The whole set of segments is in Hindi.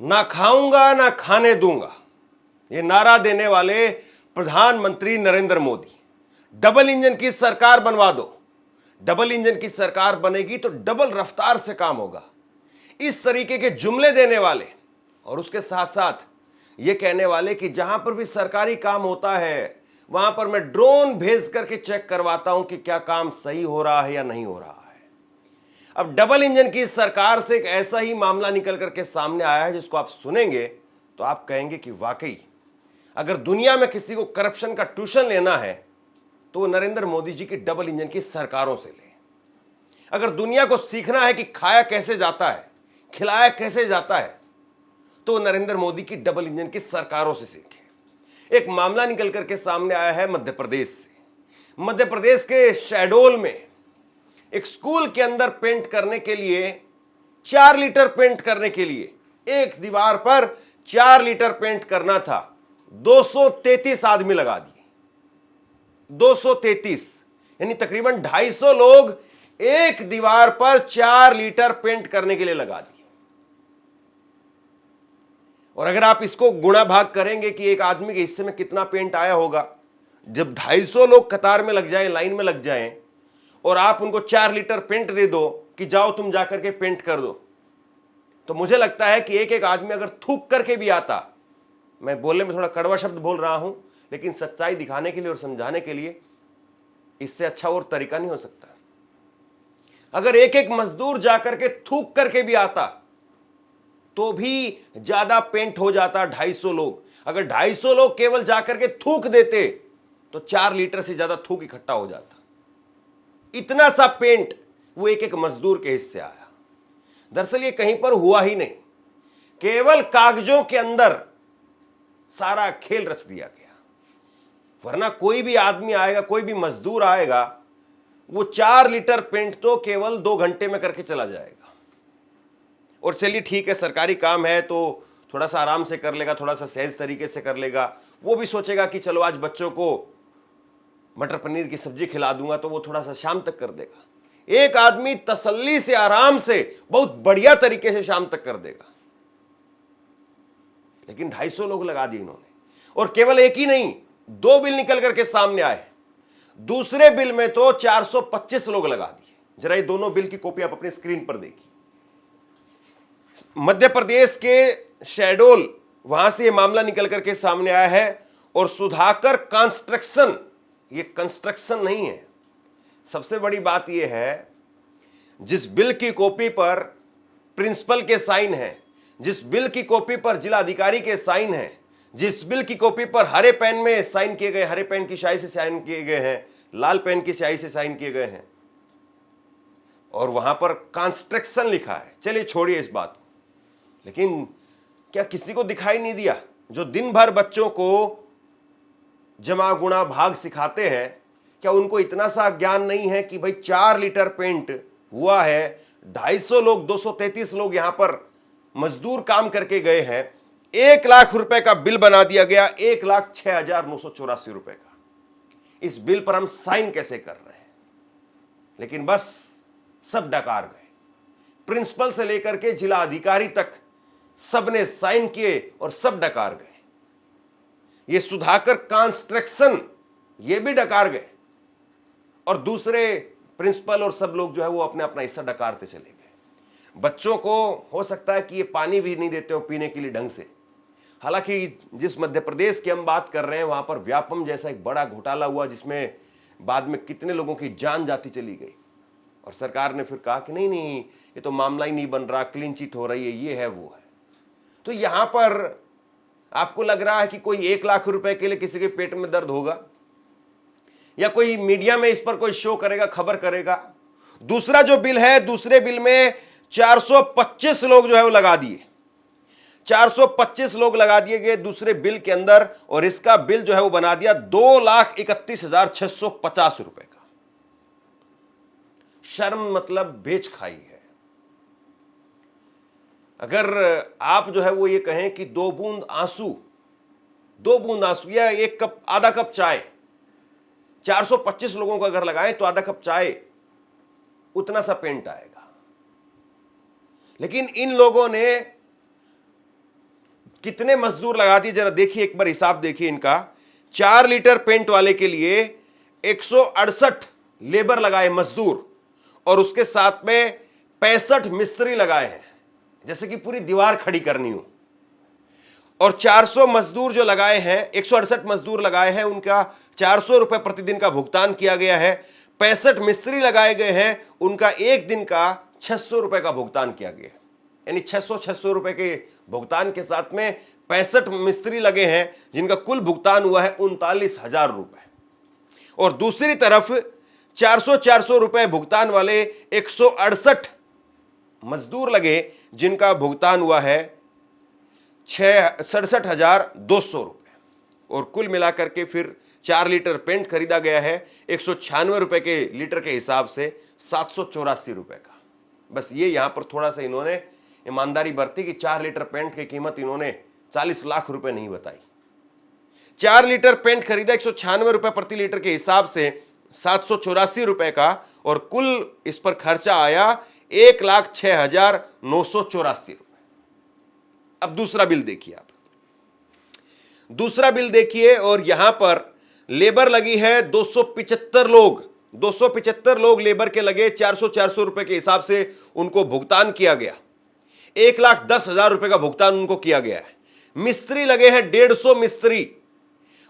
ना खाऊंगा ना खाने दूंगा, ये नारा देने वाले प्रधानमंत्री नरेंद्र मोदी। डबल इंजन की सरकार बनवा दो, डबल इंजन की सरकार बनेगी तो डबल रफ्तार से काम होगा, इस तरीके के जुमले देने वाले और उसके साथ साथ ये कहने वाले कि जहां पर भी सरकारी काम होता है वहां पर मैं ड्रोन भेज करके चेक करवाता हूं कि क्या काम सही हो रहा है या नहीं हो रहा है। अब डबल इंजन की सरकार से एक ऐसा ही मामला निकल करके सामने आया है जिसको आप सुनेंगे तो आप कहेंगे कि वाकई अगर दुनिया में किसी को करप्शन का ट्यूशन लेना है तो वो नरेंद्र मोदी जी की डबल इंजन की सरकारों से ले। अगर दुनिया को सीखना है कि खाया कैसे जाता है, खिलाया कैसे जाता है, तो नरेंद्र मोदी की डबल इंजन की सरकारों से सीखे। एक मामला निकल करके सामने आया है मध्य प्रदेश से। मध्य प्रदेश के शहडोल में एक स्कूल के अंदर पेंट करने के लिए 4 लीटर पेंट करने के लिए एक दीवार पर 4 लीटर पेंट करना था, 233 आदमी लगा दिए। 233 यानी तकरीबन 250 लोग एक दीवार पर 4 लीटर पेंट करने के लिए लगा दिए। और अगर आप इसको गुणा भाग करेंगे कि एक आदमी के हिस्से में कितना पेंट आया होगा, जब 250 लोग कतार में लग जाएं, लाइन में लग जाएं और आप उनको 4 लीटर पेंट दे दो कि जाओ तुम जाकर के पेंट कर दो, तो मुझे लगता है कि एक एक आदमी अगर थूक करके भी आता, मैं बोलने में थोड़ा कड़वा शब्द बोल रहा हूं लेकिन सच्चाई दिखाने के लिए और समझाने के लिए इससे अच्छा और तरीका नहीं हो सकता। अगर एक एक मजदूर जाकर के थूक करके भी आता तो भी ज्यादा पेंट हो जाता 250 लोग। अगर 250 लोग केवल जाकर के थूक देते तो 4 लीटर से ज्यादा थूक इकट्ठा हो जाता। इतना सा पेंट वो एक एक मजदूर के हिस्से आया। दरअसल ये कहीं पर हुआ ही नहीं, केवल कागजों के अंदर सारा खेल रच दिया गया। वरना कोई भी आदमी आएगा, कोई भी मजदूर आएगा, वो 4 लीटर पेंट तो केवल 2 घंटे में करके चला जाएगा। और चलिए ठीक है, सरकारी काम है तो थोड़ा सा आराम से कर लेगा, थोड़ा सा सहज तरीके से कर लेगा। वो भी सोचेगा कि चलो आज बच्चों को मटर पनीर की सब्जी खिला दूंगा तो वो थोड़ा सा शाम तक कर देगा। एक आदमी तसल्ली से, आराम से, बहुत बढ़िया तरीके से शाम तक कर देगा। लेकिन 250 लोग लगा दिए इन्होंने। और केवल एक ही नहीं, 2 बिल निकल करके सामने आए। दूसरे बिल में तो 425 लोग लगा दिए। जरा ये दोनों बिल की कॉपी आप अपनी स्क्रीन पर देखिए। मध्य प्रदेश के शहडोल, वहां से ये मामला निकल करके सामने आया है। और सुधाकर कंस्ट्रक्शन, ये कंस्ट्रक्शन नहीं है। सबसे बड़ी बात यह है, जिस बिल की कॉपी पर प्रिंसिपल के साइन है, जिस बिल की कॉपी पर जिला अधिकारी के साइन है, जिस बिल की कॉपी पर हरे पेन में साइन किए गए, हरे पेन की स्याही से साइन किए गए हैं, लाल पेन की स्याही से साइन किए गए हैं, और वहां पर कंस्ट्रक्शन लिखा है। चलिए छोड़िए इस बात को, लेकिन क्या किसी को दिखाई नहीं दिया जो दिन भर बच्चों को जमा गुणा भाग सिखाते हैं? क्या उनको इतना सा ज्ञान नहीं है कि भाई 4 लीटर पेंट हुआ है, 250 लोग, 233 लोग यहां पर मजदूर काम करके गए हैं, 1 लाख रुपए का बिल बना दिया गया, 1,06,984 रुपए का। इस बिल पर हम साइन कैसे कर रहे हैं? लेकिन बस सब डकार गए। प्रिंसिपल से लेकर के जिला अधिकारी तक सबने साइन किए और सब डकार गए। ये सुधाकर कंस्ट्रक्शन, ये भी डकार गए। और दूसरे प्रिंसिपल और सब लोग जो है वो अपने अपना हिस्सा डकारते चले गए। बच्चों को हो सकता है कि ये पानी भी नहीं देते हो पीने के लिए ढंग से। हालांकि जिस मध्य प्रदेश की हम बात कर रहे हैं वहां पर व्यापम जैसा एक बड़ा घोटाला हुआ, जिसमें बाद में कितने लोगों की जान जाती चली गई। और सरकार ने फिर कहा कि नहीं नहीं, ये तो मामला ही नहीं बन रहा, क्लीन चिट हो रही है, ये है वो है। तो यहां पर आपको लग रहा है कि कोई 1 लाख रुपए के लिए किसी के पेट में दर्द होगा, या कोई मीडिया में इस पर कोई शो करेगा, खबर करेगा? दूसरा जो बिल है, दूसरे बिल में 425 लोग जो है वो लगा दिए। 425 लोग लगा दिए गए दूसरे बिल के अंदर, और इसका बिल जो है वो बना दिया 2,31,650 रुपए का। शर्म मतलब बेच खाई है। अगर आप जो है वो ये कहें कि 2 बूंद आंसू या 1 कप, आधा कप चाय, 425 लोगों को अगर लगाएं तो आधा कप चाय उतना सा पेंट आएगा। लेकिन इन लोगों ने कितने मजदूर लगाती है जरा देखिए, एक बार हिसाब देखिए इनका। 4 लीटर पेंट वाले के लिए 168 लेबर लगाए मजदूर, और उसके साथ में 65 मिस्त्री लगाए हैं, जैसे कि पूरी दीवार खड़ी करनी हो। और 400 मजदूर जो लगाए हैं, 168 मजदूर लगाए हैं, उनका 400 रुपए प्रतिदिन का भुगतान किया गया है। 65 मिस्त्री लगाए गए हैं, उनका एक दिन का 600 रुपए का भुगतान किया गया, यानी 600 रुपए के भुगतान के साथ में 65 मिस्त्री लगे हैं, जिनका कुल भुगतान हुआ है 39,000 रुपए। और दूसरी तरफ 400 रुपए भुगतान वाले 168 मजदूर लगे, जिनका भुगतान हुआ है 67,200 रुपए। और कुल मिलाकर के फिर 4 लीटर पेंट खरीदा गया है 196 रुपए के लीटर के हिसाब से 784 रुपए का। बस ये यहां पर थोड़ा सा इन्होंने ईमानदारी बरती कि 4 लीटर पेंट की कीमत इन्होंने 40 लाख रुपए नहीं बताई। 4 लीटर पेंट खरीदा 196 रुपए प्रति लीटर के हिसाब से 784 रुपए का, और कुल इस पर खर्चा आया 1,06,984 रुपए। अब दूसरा बिल देखिए आप, दूसरा बिल देखिए, और यहां पर लेबर लगी है 275 लोग लेबर के लगे, 400 रुपए के हिसाब से उनको भुगतान किया गया। 1,10,000 रुपए का भुगतान उनको किया गया है। मिस्त्री लगे हैं 150 मिस्त्री,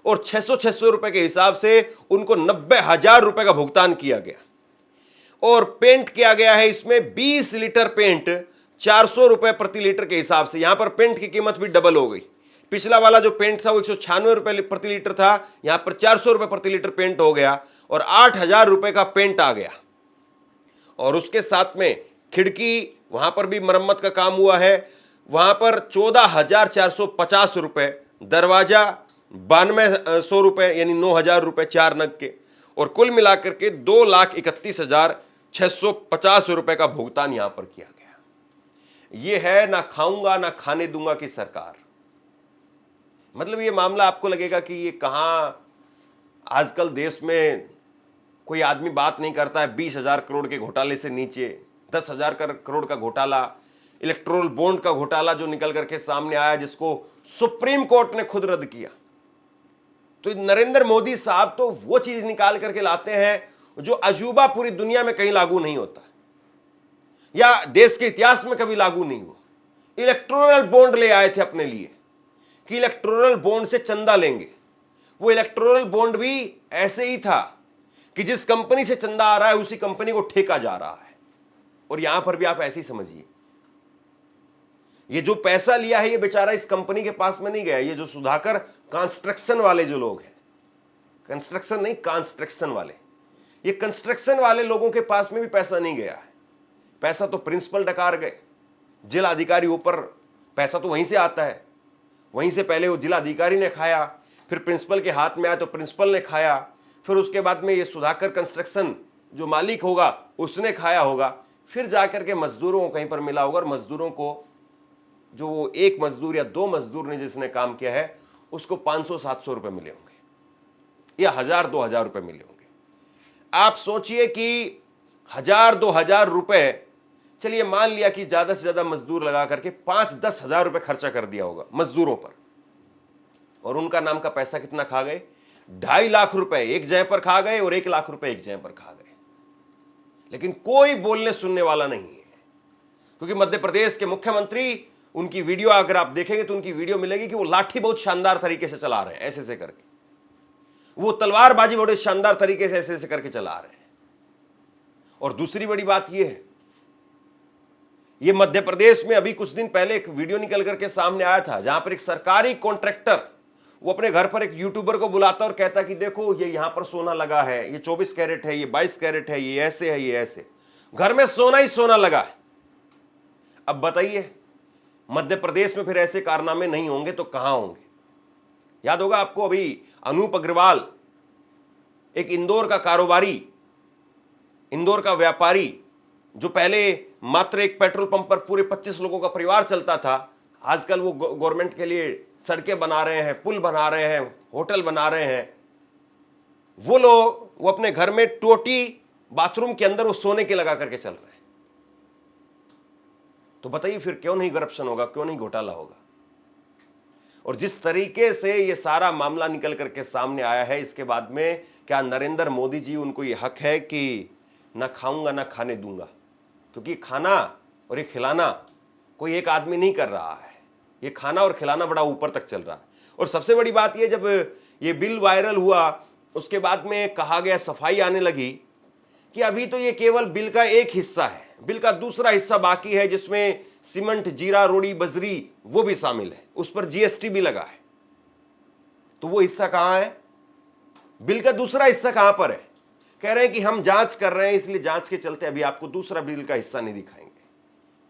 और 600 रुपए के हिसाब से उनको 90,000 रुपए का भुगतान किया गया। और पेंट किया गया है इसमें 20 लीटर पेंट 400 रुपए प्रति लीटर के हिसाब से। यहां पर पेंट की कीमत भी डबल हो गई। पिछला वाला जो पेंट था वो 196 रुपए प्रति लीटर था, यहां पर 400 रुपए प्रति लीटर पेंट हो गया, और 8,000 रुपए का पेंट आ गया। और उसके साथ में खिड़की, वहां पर भी मरम्मत का काम हुआ है, वहां पर 14,450 रुपए, दरवाजा 9200 रुपए यानी 9,000 रुपए 4 नग के, और कुल मिलाकर के 2,31,650 रुपए का भुगतान यहां पर किया गया। यह है ना खाऊंगा ना खाने दूंगा की सरकार। मतलब ये मामला आपको लगेगा कि ये कहां, आजकल देश में कोई आदमी बात नहीं करता है 20,000 करोड़ के घोटाले से नीचे। 10,000 करोड़ का घोटाला, इलेक्टोरल बॉन्ड का घोटाला जो निकल करके सामने आया, जिसको सुप्रीम कोर्ट ने खुद रद्द किया। तो नरेंद्र मोदी साहब तो वो चीज निकाल करके लाते हैं जो अजूबा पूरी दुनिया में कहीं लागू नहीं होता, या देश के इतिहास में कभी लागू नहीं हुआ। इलेक्टोरल बॉन्ड ले आए थे अपने लिए कि इलेक्टोरल बॉन्ड से चंदा लेंगे। वो इलेक्टोरल बॉन्ड भी ऐसे ही था कि जिस कंपनी से चंदा आ रहा है उसी कंपनी को ठेका जा रहा है। और यहां पर भी आप ऐसे ही समझिए, ये जो पैसा लिया है ये बेचारा इस कंपनी के पास में नहीं गया। ये जो सुधाकर कंस्ट्रक्शन वाले जो लोग हैं, कंस्ट्रक्शन नहीं कंस्ट्रक्शन वाले, ये कंस्ट्रक्शन वाले लोगों के पास में भी पैसा नहीं गया है। पैसा तो प्रिंसिपल डकार गए, जिला अधिकारी ऊपर, पैसा तो वहीं से आता है। वहीं से पहले वो जिला अधिकारी ने खाया, फिर प्रिंसिपल के हाथ में आया तो प्रिंसिपल ने खाया, फिर उसके बाद में ये सुधाकर कंस्ट्रक्शन जो मालिक होगा उसने खाया होगा, फिर जाकर के मजदूरों को कहीं पर मिला होगा। और मजदूरों को जो वो एक मजदूर या 2 मजदूर ने जिसने काम किया है उसको 500-700 रुपए मिले होंगे, या 1,000-2,000 रुपए मिले होंगे। आप सोचिए कि 1,000-2,000 रुपए, चलिए मान लिया कि ज्यादा से ज्यादा मजदूर लगा करके 5-10 हजार रुपए खर्चा कर दिया होगा मजदूरों पर, और उनका नाम का पैसा कितना खा गए? 2.5 लाख रुपए एक जगह पर खा गए, और 1 लाख रुपए एक जगह पर खा गए। लेकिन कोई बोलने सुनने वाला नहीं है, क्योंकि मध्य प्रदेश के मुख्यमंत्री, उनकी वीडियो अगर आप देखेंगे तो उनकी वीडियो मिलेगी कि वो लाठी बहुत शानदार तरीके से चला रहे हैं, ऐसे ऐसे करके। वो तलवारबाजी बड़े शानदार तरीके से ऐसे ऐसे करके चला रहे हैं। और दूसरी बड़ी बात यह है, ये मध्य प्रदेश में अभी कुछ दिन पहले एक वीडियो निकल करके सामने आया था, जहां पर एक सरकारी कॉन्ट्रैक्टर वो अपने घर पर एक यूट्यूबर को बुलाता और कहता कि देखो ये यहां पर सोना लगा है, ये 24 कैरेट है, ये 22 कैरेट है, ये ऐसे है, ये ऐसे। घर में सोना ही सोना लगा है। अब बताइए, मध्य प्रदेश में फिर ऐसे कारनामे नहीं होंगे तो कहां होंगे? याद होगा आपको, अभी अनूप अग्रवाल, एक इंदौर का कारोबारी, इंदौर का व्यापारी, जो पहले मात्र एक पेट्रोल पंप पर पूरे 25 लोगों का परिवार चलता था, आजकल वो गवर्नमेंट के लिए सड़कें बना रहे हैं, पुल बना रहे हैं, होटल बना रहे हैं। वो लोग, वो अपने घर में टोटी बाथरूम के अंदर वो सोने के लगा करके चल रहे हैं। तो बताइए फिर क्यों नहीं करप्शन होगा, क्यों नहीं घोटाला होगा? और जिस तरीके से ये सारा मामला निकल करके सामने आया है, इसके बाद में क्या नरेंद्र मोदी जी उनको ये हक है कि ना खाऊंगा ना खाने दूंगा? क्योंकि खाना और ये खिलाना कोई एक आदमी नहीं कर रहा है, ये खाना और खिलाना बड़ा ऊपर तक चल रहा है। और सबसे बड़ी बात ये, जब ये बिल वायरल हुआ उसके बाद में कहा गया, सफाई आने लगी कि अभी तो ये केवल बिल का एक हिस्सा है, बिल का दूसरा हिस्सा बाकी है जिसमें सीमेंट, जीरा, रोड़ी, बजरी वो भी शामिल है, उस पर जीएसटी भी लगा है। तो वो हिस्सा कहां है? बिल का दूसरा हिस्सा कहां पर है? कह रहे हैं कि हम जांच कर रहे हैं, इसलिए जांच के चलते अभी आपको दूसरा बिल का हिस्सा नहीं दिखाएंगे।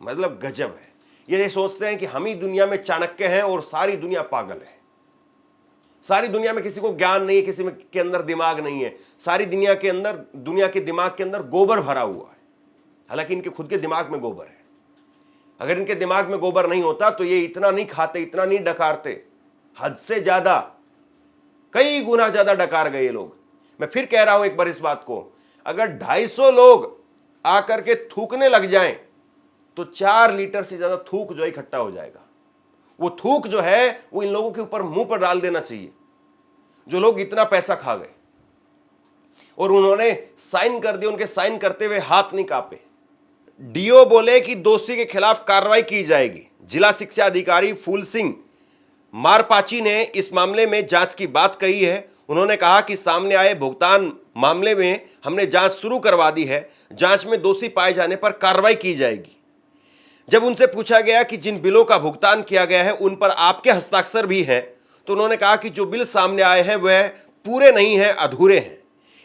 मतलब गजब है। ये सोचते हैं कि हम ही दुनिया में चाणक्य हैं और सारी दुनिया पागल है। सारी दुनिया में किसी को ज्ञान नहीं है, किसी में के अंदर दिमाग नहीं है। सारी दुनिया के अंदर, दुनिया के दिमाग के अंदर गोबर भरा हुआ है, हालांकि इनके खुद के दिमाग में गोबर है। अगर इनके दिमाग में गोबर नहीं होता तो ये इतना नहीं खाते, इतना नहीं डकारते। हद से ज्यादा, कई गुना ज्यादा डकार गए लोग। मैं फिर कह रहा हूं एक बार इस बात को, अगर 250 लोग आकर के थूकने लग जाएं तो 4 लीटर से ज्यादा थूक जो है इकट्ठा हो जाएगा। वो थूक जो है वो इन लोगों के ऊपर, मुंह पर डाल देना चाहिए, जो लोग इतना पैसा खा गए। और उन्होंने साइन कर दिए, उनके साइन करते हुए हाथ नहीं कांपे। डीओ बोले कि दोषी के खिलाफ कार्रवाई की जाएगी। जिला शिक्षा अधिकारी फूल सिंह मारपाची ने इस मामले में जांच की बात कही है। उन्होंने कहा कि सामने आए भुगतान मामले में हमने जांच शुरू करवा दी है, जांच में दोषी पाए जाने पर कार्रवाई की जाएगी। जब उनसे पूछा गया कि जिन बिलों का भुगतान किया गया है उन पर आपके हस्ताक्षर भी हैं, तो उन्होंने कहा कि जो बिल सामने आए हैं वह पूरे नहीं हैं, अधूरे हैं।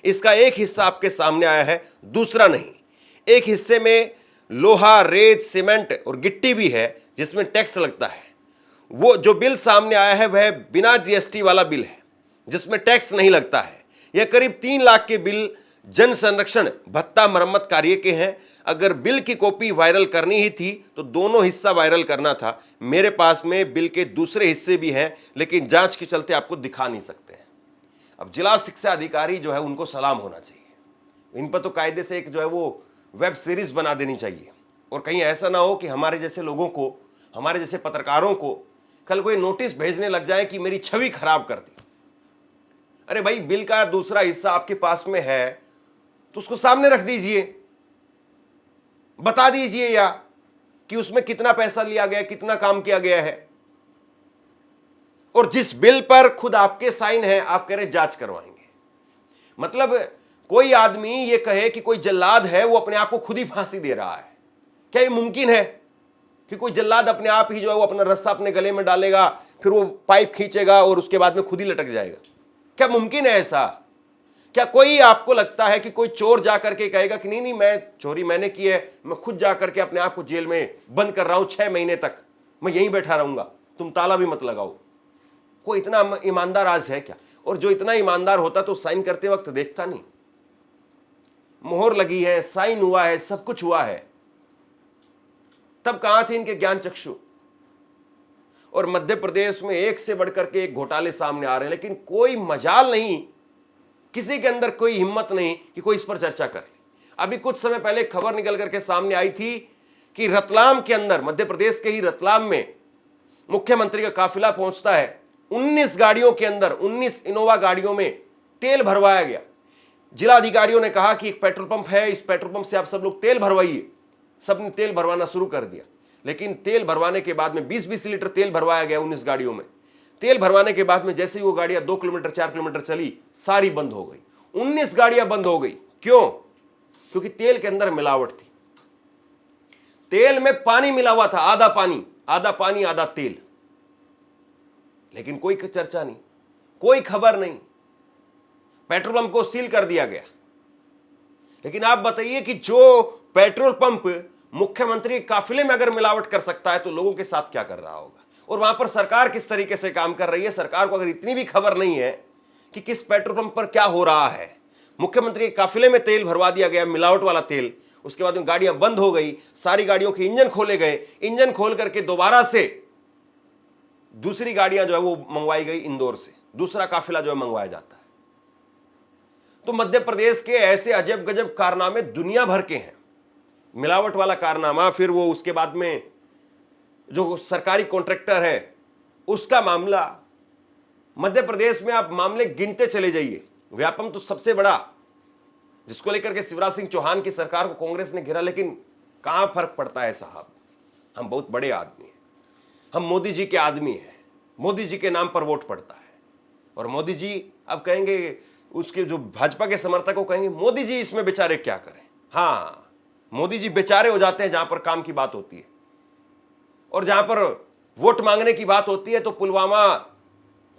इसका एक हिस्सा आपके सामने आया है, दूसरा नहीं। एक हिस्से में लोहा, रेत, सीमेंट और गिट्टी भी है जिसमें टैक्स लगता है। वो जो बिल सामने आया है वह बिना जीएसटी वाला बिल है जिसमें टैक्स नहीं लगता है। यह करीब 3 लाख के बिल जन संरक्षण भत्ता मरम्मत कार्य के हैं। अगर बिल की कॉपी वायरल करनी ही थी तो दोनों हिस्सा वायरल करना था। मेरे पास में बिल के दूसरे हिस्से भी हैं, लेकिन जांच के चलते आपको दिखा नहीं सकते हैं। अब जिला शिक्षा अधिकारी जो है उनको सलाम होना चाहिए। इन पर तो कायदे से एक जो है वो वेब सीरीज बना देनी चाहिए। और कहीं ऐसा ना हो कि हमारे जैसे लोगों को, हमारे जैसे पत्रकारों को कल कोई नोटिस भेजने लग जाए कि मेरी छवि खराब कर दी। अरे भाई, बिल का दूसरा हिस्सा आपके पास में है तो उसको सामने रख दीजिए, बता दीजिए या कि उसमें कितना पैसा लिया गया, कितना काम किया गया है। और जिस बिल पर खुद आपके साइन है, आप कह रहे जांच करवाएंगे। मतलब कोई आदमी ये कहे कि कोई जल्लाद है, वो अपने आप को खुद ही फांसी दे रहा है। क्या ये मुमकिन है कि कोई जल्लाद अपने आप ही जो है वो अपना रस्सा अपने गले में डालेगा, फिर वो पाइप खींचेगा और उसके बाद में खुद ही लटक जाएगा? क्या मुमकिन है ऐसा? क्या कोई आपको लगता है कि कोई चोर जाकर के कहेगा कि नहीं नहीं, मैं चोरी मैंने की है, मैं खुद जाकर के अपने आप को जेल में बंद कर रहा हूं, 6 महीने तक मैं यहीं बैठा रहूंगा, तुम ताला भी मत लगाओ? कोई इतना ईमानदार आज है क्या? और जो इतना ईमानदार होता तो साइन करते वक्त देखता नहीं? मोहर लगी है, साइन हुआ है, सब कुछ हुआ है, तब कहां थे इनके ज्ञान चक्षु? और मध्य प्रदेश में एक से बढ़कर के एक घोटाले सामने आ रहे हैं, लेकिन कोई मजाल नहीं, किसी के अंदर कोई हिम्मत नहीं कि कोई इस पर चर्चा करे। अभी कुछ समय पहले खबर निकल करके सामने आई थी कि रतलाम के अंदर, मध्य प्रदेश के ही रतलाम में मुख्यमंत्री का काफिला पहुंचता है। 19 गाड़ियों के अंदर, 19 इनोवा गाड़ियों में तेल भरवाया गया। जिला अधिकारियों ने कहा कि एक पेट्रोल पंप है, इस पेट्रोल पंप से आप सब लोग तेल भरवाइए। सबने तेल भरवाना शुरू कर दिया, लेकिन तेल भरवाने के बाद में 20-20 लीटर तेल भरवाया गया 19 गाड़ियों में। तेल भरवाने के बाद में जैसे ही वो गाड़ियां 2 किलोमीटर 4 किलोमीटर चली, सारी बंद हो गई। 19 गाड़ियां बंद हो गई। क्यों? क्योंकि तेल के अंदर मिलावट थी। तेल में पानी मिला हुआ था, आधा पानी आधा तेल। लेकिन कोई चर्चा नहीं, कोई खबर नहीं। पेट्रोल पंप को सील कर दिया गया। लेकिन आप बताइए कि जो पेट्रोल पंप मुख्यमंत्री के काफिले में अगर मिलावट कर सकता है तो लोगों के साथ क्या कर रहा होगा? और वहां पर सरकार किस तरीके से काम कर रही है? सरकार को अगर इतनी भी खबर नहीं है कि किस पेट्रोल पंप पर क्या हो रहा है, मुख्यमंत्री के काफिले में तेल भरवा दिया गया, मिलावट वाला तेल, उसके बाद में गाड़ियां बंद हो गई, सारी गाड़ियों के इंजन खोले गए, इंजन खोल करके दोबारा से दूसरी गाड़ियां जो है वो मंगवाई गई इंदौर से, दूसरा काफिला जो है मंगवाया जाता है। तो मध्य प्रदेश के ऐसे अजब गजब कारनामे दुनिया भर के हैं। मिलावट वाला कारनामा, फिर वो उसके बाद में जो सरकारी कॉन्ट्रैक्टर है उसका मामला, मध्य प्रदेश में आप मामले गिनते चले जाइए। व्यापम तो सबसे बड़ा, जिसको लेकर के शिवराज सिंह चौहान की सरकार को कांग्रेस ने घेरा, लेकिन कहां फर्क पड़ता है साहब। हम बहुत बड़े आदमी हैं, हम मोदी जी के आदमी हैं, मोदी जी के नाम पर वोट पड़ता है। और मोदी जी अब कहेंगे, उसके जो भाजपा के समर्थक को कहेंगे मोदी जी इसमें बेचारे क्या करें। हां, मोदी जी बेचारे हो जाते हैं जहां पर काम की बात होती है, और जहां पर वोट मांगने की बात होती है तो पुलवामा,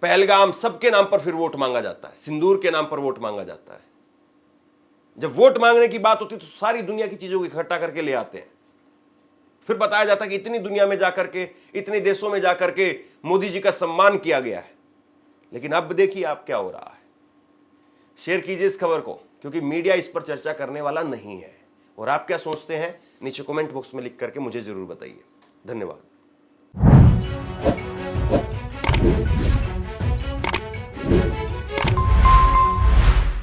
पहलगाम, सबके नाम पर फिर वोट मांगा जाता है, सिंदूर के नाम पर वोट मांगा जाता है। जब वोट मांगने की बात होती है तो सारी दुनिया की चीजों को इकट्ठा करके ले आते हैं, फिर बताया जाता है कि इतनी दुनिया में जाकर के, इतने देशों में जाकर के मोदी जी का सम्मान किया गया है। लेकिन अब देखिए आप क्या हो रहा है। शेयर कीजिए इस खबर को, क्योंकि मीडिया इस पर चर्चा करने वाला नहीं है। और आप क्या सोचते हैं नीचे कमेंट बॉक्स में लिख करके मुझे जरूर बताइए। धन्यवाद।